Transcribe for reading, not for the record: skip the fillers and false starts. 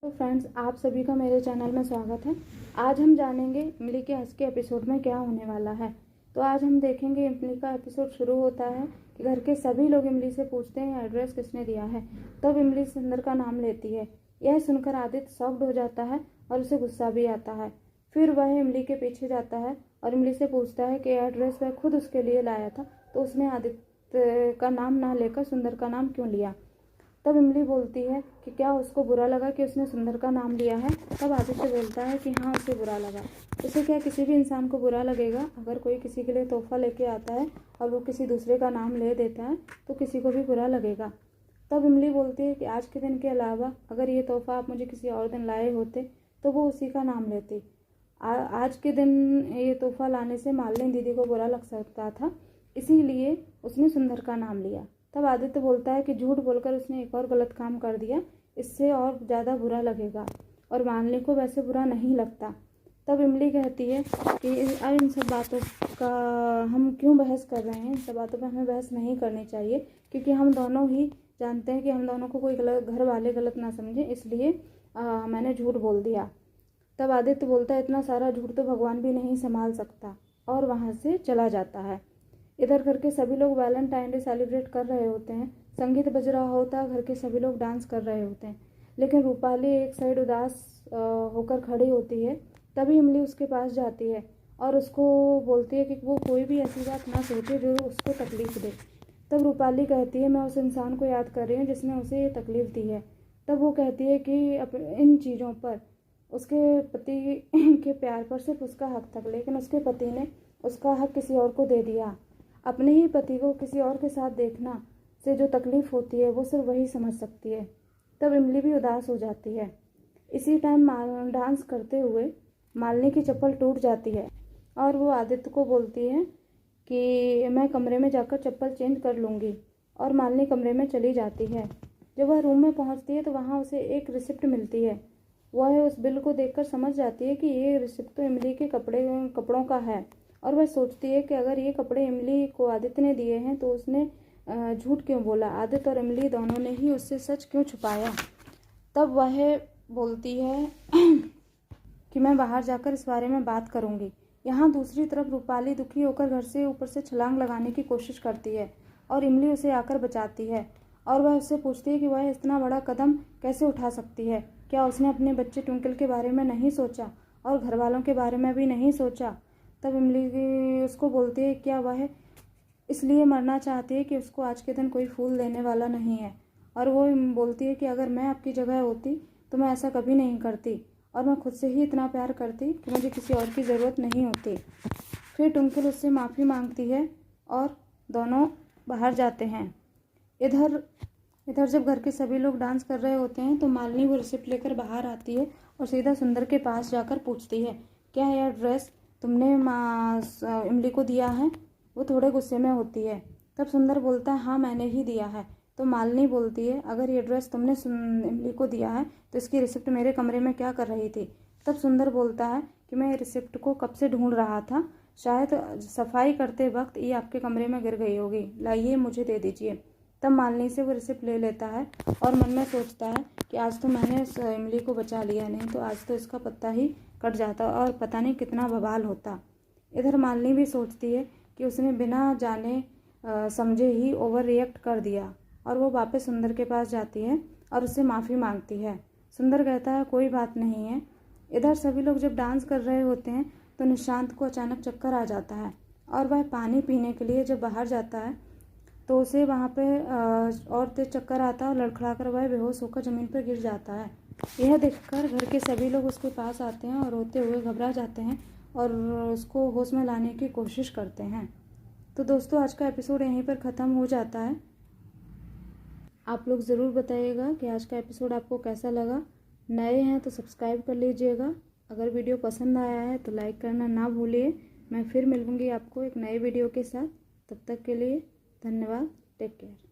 तो फ्रेंड्स, आप सभी का मेरे चैनल में स्वागत है। आज हम जानेंगे इमली के हंस के एपिसोड में क्या होने वाला है। तो आज हम देखेंगे इमली का एपिसोड शुरू होता है कि घर के सभी लोग इमली से पूछते हैं एड्रेस किसने दिया है। तब इमली सुंदर का नाम लेती है। यह सुनकर आदित्य शॉक्ड हो जाता है और उसे गुस्सा भी आता है। फिर वह इमली के पीछे जाता है और इमली से पूछता है कि एड्रेस वह खुद उसके लिए लाया था, तो उसने आदित्य का नाम ना लेकर सुंदर का नाम क्यों लिया। तब इमली बोलती है कि क्या उसको बुरा लगा कि उसने सुंदर का नाम लिया है। तब आदित्य बोलता है कि हाँ, उसे बुरा लगा। उसे क्या, किसी भी इंसान को बुरा लगेगा अगर कोई किसी के लिए तोहफा लेके आता है और वो किसी दूसरे का नाम ले देता है, तो किसी को भी बुरा लगेगा। तब इमली बोलती है कि आज के दिन के अलावा अगर ये तोहफा आप मुझे किसी और दिन लाए होते तो वो उसी का नाम लेती। आज के दिन ये तोहफा लाने से मालिनी दीदी को बुरा लग सकता था, इसीलिए उसने सुंदर का नाम लिया। तब आदित्य बोलता है कि झूठ बोलकर उसने एक और गलत काम कर दिया, इससे और ज़्यादा बुरा लगेगा और मालिनी को वैसे बुरा नहीं लगता। तब इमली कहती है कि अब इन सब बातों का हम क्यों बहस कर रहे हैं, इन सब बातों पर हमें बहस नहीं करनी चाहिए, क्योंकि हम दोनों ही जानते हैं कि हम दोनों को कोई गलत, घर वाले गलत ना समझें, इसलिए मैंने झूठ बोल दिया। तब आदित्य बोलता है इतना सारा झूठ तो भगवान भी नहीं संभाल सकता, और वहाँ से चला जाता है। इधर घर के सभी लोग वैलेंटाइन डे सेलिब्रेट कर रहे होते हैं। संगीत बज रहा होता है, घर के सभी लोग डांस कर रहे होते हैं, लेकिन रूपाली एक साइड उदास होकर खड़ी होती है। तभी इमली उसके पास जाती है और उसको बोलती है कि वो कोई भी ऐसी बात ना सोचे जो उसको तकलीफ दे। तब रूपाली कहती है मैं उस इंसान को याद कर रही हूँ जिसने उसे ये तकलीफ दी है। तब वो कहती है कि इन चीज़ों पर, उसके पति के प्यार पर सिर्फ उसका हक था, लेकिन उसके पति ने उसका हक किसी और को दे दिया। अपने ही पति को किसी और के साथ देखना से जो तकलीफ होती है वो सिर्फ वही समझ सकती है। तब इमली भी उदास हो जाती है। इसी टाइम डांस करते हुए मालिनी की चप्पल टूट जाती है और वो आदित्य को बोलती है कि मैं कमरे में जाकर चप्पल चेंज कर लूँगी, और मालिनी कमरे में चली जाती है। जब वह रूम में पहुंचती है तो वहाँ उसे एक रिसिप्ट मिलती है। वह उस बिल को देखकर समझ जाती है कि ये रिसिप्ट तो इमली के कपड़ों का है, और वह सोचती है कि अगर ये कपड़े इमली को आदित्य ने दिए हैं तो उसने झूठ क्यों बोला, आदित्य और इमली दोनों ने ही उससे सच क्यों छुपाया। तब वह बोलती है कि मैं बाहर जाकर इस बारे में बात करूंगी। यहाँ दूसरी तरफ रूपाली दुखी होकर घर से ऊपर से छलांग लगाने की कोशिश करती है और इमली उसे आकर बचाती है, और वह उससे पूछती है कि वह इतना बड़ा कदम कैसे उठा सकती है। क्या उसने अपने बच्चे ट्विंकल के बारे में नहीं सोचा और घर वालों के बारे में भी नहीं सोचा। तब इमली उसको बोलती है क्या वह इसलिए मरना चाहती है कि उसको आज के दिन कोई फूल देने वाला नहीं है, और वो बोलती है कि अगर मैं आपकी जगह होती तो मैं ऐसा कभी नहीं करती, और मैं खुद से ही इतना प्यार करती कि मुझे किसी और की ज़रूरत नहीं होती। फिर ट्विंकल उससे माफ़ी मांगती है और दोनों बाहर जाते हैं। इधर जब घर के सभी लोग डांस कर रहे होते हैं तो मालिनी वो रिसिप्ट लेकर बाहर आती है और सीधा सुंदर के पास जाकर पूछती है क्या यह ड्रेस तुमने इमली को दिया है। वो थोड़े गुस्से में होती है। तब सुंदर बोलता है हाँ, मैंने ही दिया है। तो मालिनी बोलती है अगर ये ड्रेस तुमने इमली को दिया है तो इसकी रिसिप्ट मेरे कमरे में क्या कर रही थी। तब सुंदर बोलता है कि मैं रिसिप्ट को कब से ढूंढ रहा था, शायद सफाई करते वक्त ये आपके कमरे में गिर गई होगी, लाइए मुझे दे दीजिए। तब मालिनी से वो रिसिप्ट ले लेता है और मन में सोचता है कि आज तो मैंने इमली को बचा लिया, नहीं तो आज तो इसका पत्ता ही कट जाता और पता नहीं कितना बवाल होता। इधर मालिनी भी सोचती है कि उसने बिना जाने समझे ही ओवर रिएक्ट कर दिया, और वो वापस सुंदर के पास जाती है और उससे माफ़ी मांगती है। सुंदर कहता है कोई बात नहीं है। इधर सभी लोग जब डांस कर रहे होते हैं तो निशांत को अचानक चक्कर आ जाता है, और वह पानी पीने के लिए जब बाहर जाता है तो उसे वहाँ पे और तेज चक्कर आता है और लड़खड़ाकर वह बेहोश होकर ज़मीन पर गिर जाता है। यह देखकर घर के सभी लोग उसके पास आते हैं और रोते हुए घबरा जाते हैं और उसको होश में लाने की कोशिश करते हैं। तो दोस्तों, आज का एपिसोड यहीं पर ख़त्म हो जाता है। आप लोग ज़रूर बताइएगा कि आज का एपिसोड आपको कैसा लगा। नए हैं तो सब्सक्राइब कर लीजिएगा। अगर वीडियो पसंद आया है तो लाइक करना ना भूलिए। मैं फिर मिलूँगी आपको एक नए वीडियो के साथ। तब तक के लिए धन्यवाद। Take care.